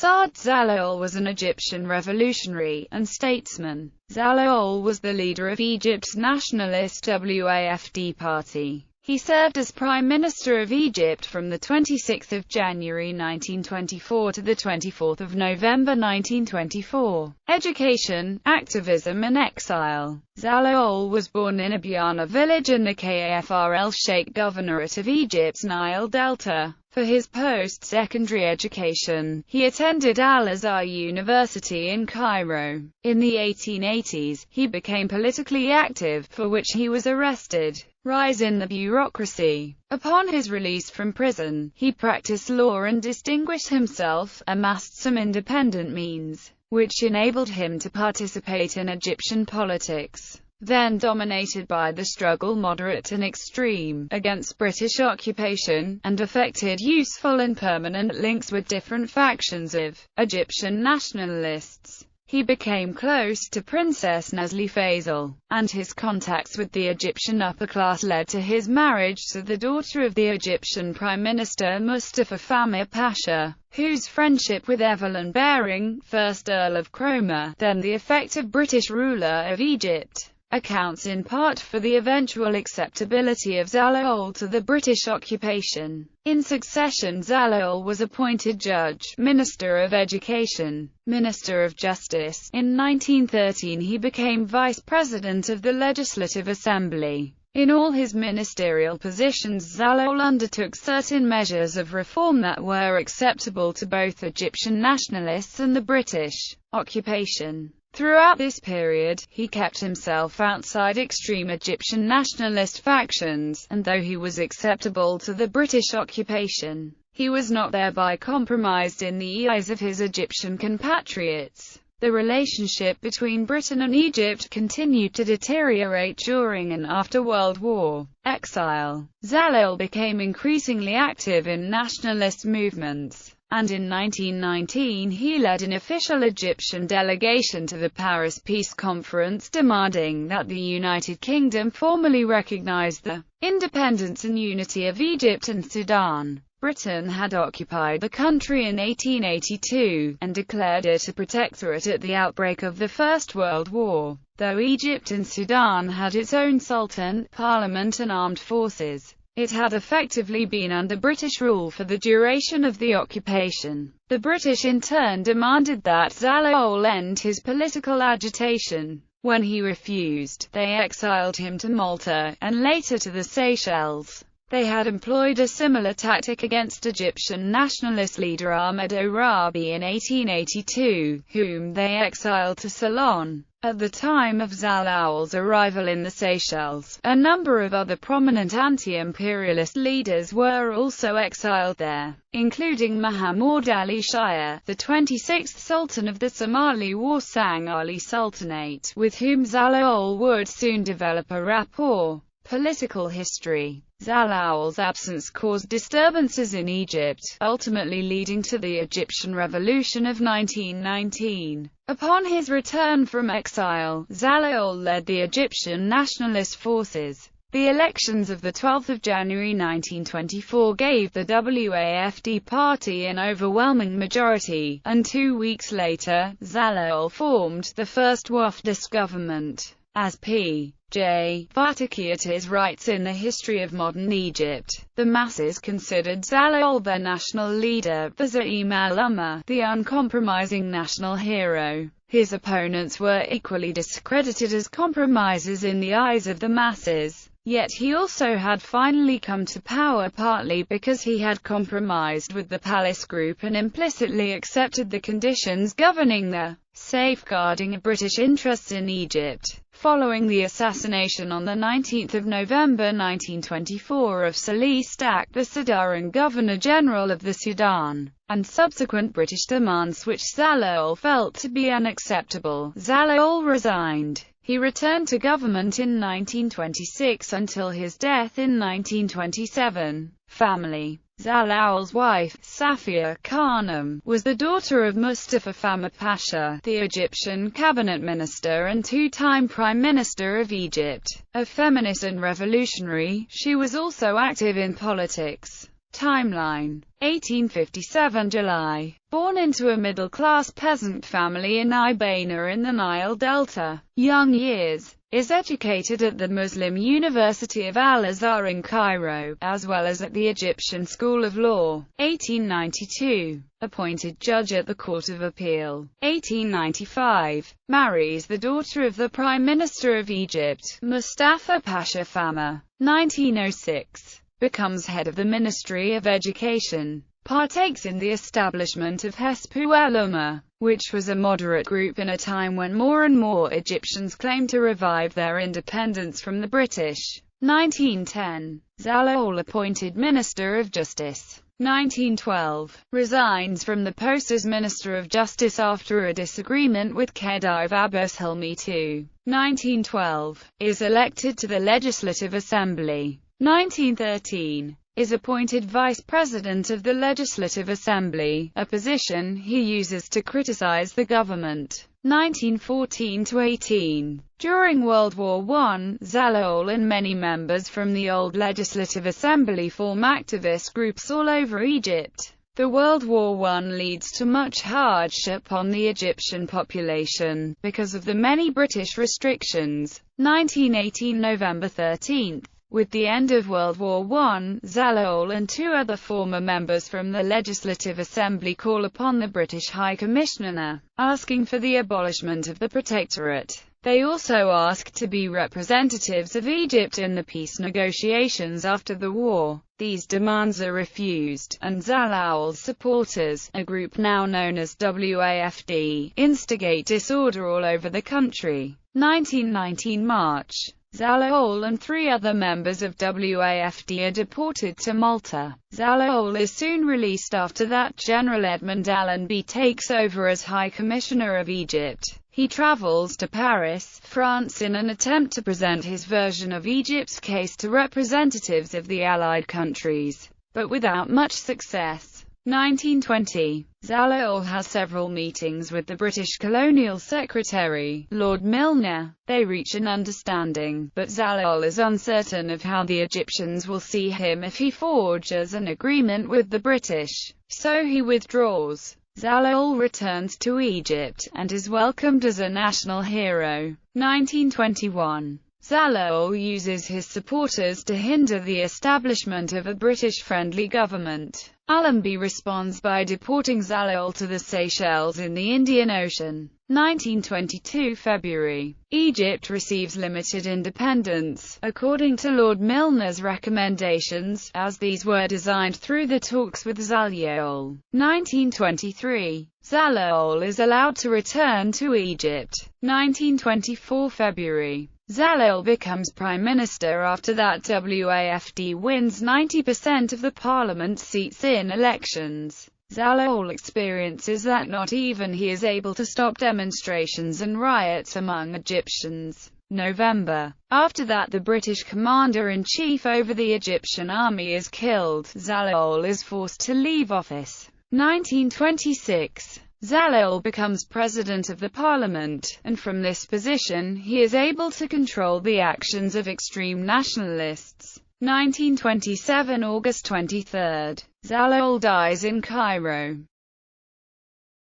Saad Zaghloul was an Egyptian revolutionary and statesman. Zaghloul was the leader of Egypt's nationalist WAFD party. He served as Prime Minister of Egypt from the 26th of January 1924 to the 24th of November 1924. Education, Activism and Exile. Zaghloul was born in Abiana village in the Kafr el-Sheikh Governorate of Egypt's Nile Delta. For his post-secondary education, he attended Al-Azhar University in Cairo. In the 1880s, he became politically active, for which he was arrested. Rise in the bureaucracy. Upon his release from prison, he practiced law and distinguished himself, amassed some independent means, which enabled him to participate in Egyptian politics, then dominated by the struggle moderate and extreme, against British occupation, and affected useful and permanent links with different factions of Egyptian nationalists. He became close to Princess Nesli Faisal, and his contacts with the Egyptian upper class led to his marriage to the daughter of the Egyptian Prime Minister Mustafa Kemal Pasha, whose friendship with Evelyn Baring, 1st Earl of Cromer, then the effective British ruler of Egypt, accounts in part for the eventual acceptability of Zaghloul to the British occupation. In succession, Zaghloul was appointed Judge, Minister of Education, Minister of Justice. In 1913 he became Vice President of the Legislative Assembly. In all his ministerial positions, Zaghloul undertook certain measures of reform that were acceptable to both Egyptian nationalists and the British occupation. Throughout this period, he kept himself outside extreme Egyptian nationalist factions, and though he was acceptable to the British occupation, he was not thereby compromised in the eyes of his Egyptian compatriots. The relationship between Britain and Egypt continued to deteriorate during and after World War. Exile. Zaghloul became increasingly active in nationalist movements, and in 1919 he led an official Egyptian delegation to the Paris Peace Conference demanding that the United Kingdom formally recognize the independence and unity of Egypt and Sudan. Britain had occupied the country in 1882, and declared it a protectorate at the outbreak of the First World War. Though Egypt and Sudan had its own sultan, parliament and armed forces, it had effectively been under British rule for the duration of the occupation. The British in turn demanded that Zaghloul end his political agitation. When he refused, they exiled him to Malta, and later to the Seychelles. They had employed a similar tactic against Egyptian nationalist leader Ahmed Orabi in 1882, whom they exiled to Ceylon. At the time of Zaghloul's arrival in the Seychelles, a number of other prominent anti-imperialist leaders were also exiled there, including Muhammad Ali Shire, the 26th Sultan of the Somali Wasang Ali Sultanate, with whom Zaghloul would soon develop a rapport. Political history. Zaghloul's absence caused disturbances in Egypt, ultimately leading to the Egyptian Revolution of 1919. Upon his return from exile, Zaghloul led the Egyptian nationalist forces. The elections of 12 January 1924 gave the WAFD party an overwhelming majority, and 2 weeks later, Zaghloul formed the first Wafdist government. As P.J. Vatakiatis writes in The History of Modern Egypt, the masses considered Zaghloul their national leader, the Za'im al-Ummah, the uncompromising national hero. His opponents were equally discredited as compromisers in the eyes of the masses. Yet he also had finally come to power partly because he had compromised with the Palace Group and implicitly accepted the conditions governing the safeguarding of British interests in Egypt. Following the assassination on 19 November 1924 of Salih Stak, the Sudan Governor-General of the Sudan, and subsequent British demands which Zaghloul felt to be unacceptable, Zaghloul resigned. He returned to government in 1926 until his death in 1927. Family. Zaghloul's wife, Safia Khanum, was the daughter of Mustafa Kemal Pasha, the Egyptian cabinet minister and two-time Prime Minister of Egypt. A feminist and revolutionary, she was also active in politics. Timeline: 1857 July. Born into a middle-class peasant family in Ibana in the Nile Delta. Young years. Is educated at the Muslim University of Al-Azhar in Cairo, as well as at the Egyptian School of Law. 1892. Appointed judge at the Court of Appeal. 1895. Marries the daughter of the Prime Minister of Egypt, Mustafa Pasha Fama. 1906. Becomes head of the Ministry of Education. Partakes in the establishment of Hezb el-Ummah, which was a moderate group in a time when more and more Egyptians claimed to revive their independence from the British. 1910. Zaghloul appointed Minister of Justice. 1912. Resigns from the post as Minister of Justice after a disagreement with Khedive Abbas Hilmi II. 1912. Is elected to the Legislative Assembly. 1913. Is appointed Vice President of the Legislative Assembly, a position he uses to criticize the government. 1914–18. During World War I, Zaghloul and many members from the old Legislative Assembly form activist groups all over Egypt. The World War I leads to much hardship on the Egyptian population, because of the many British restrictions. 1918 November 13. With the end of World War I, Zaghloul and two other former members from the Legislative Assembly call upon the British High Commissioner, asking for the abolishment of the Protectorate. They also ask to be representatives of Egypt in the peace negotiations after the war. These demands are refused, and Zaghloul's supporters, a group now known as WAFD, instigate disorder all over the country. 1919 March. Zaghloul and three other members of WAFD are deported to Malta. Zaghloul is soon released after that General Edmund Allenby takes over as High Commissioner of Egypt. He travels to Paris, France in an attempt to present his version of Egypt's case to representatives of the Allied countries, but without much success. 1920. Zaghloul has several meetings with the British Colonial Secretary, Lord Milner. They reach an understanding, but Zaghloul is uncertain of how the Egyptians will see him if he forges an agreement with the British, so he withdraws. Zaghloul returns to Egypt, and is welcomed as a national hero. 1921. Zaghloul uses his supporters to hinder the establishment of a British-friendly government. Allenby responds by deporting Zaghloul to the Seychelles in the Indian Ocean. 1922 February. Egypt receives limited independence, according to Lord Milner's recommendations, as these were designed through the talks with Zaghloul. 1923. Zaghloul is allowed to return to Egypt. 1924 February. Zaghloul becomes Prime Minister after that WAFD wins 90% of the parliament seats in elections. Zaghloul experiences that not even he is able to stop demonstrations and riots among Egyptians. November. After that the British commander-in-chief over the Egyptian army is killed. Zaghloul is forced to leave office. 1926. Zaghloul becomes president of the parliament, and from this position he is able to control the actions of extreme nationalists. 1927 August 23. Zaghloul dies in Cairo.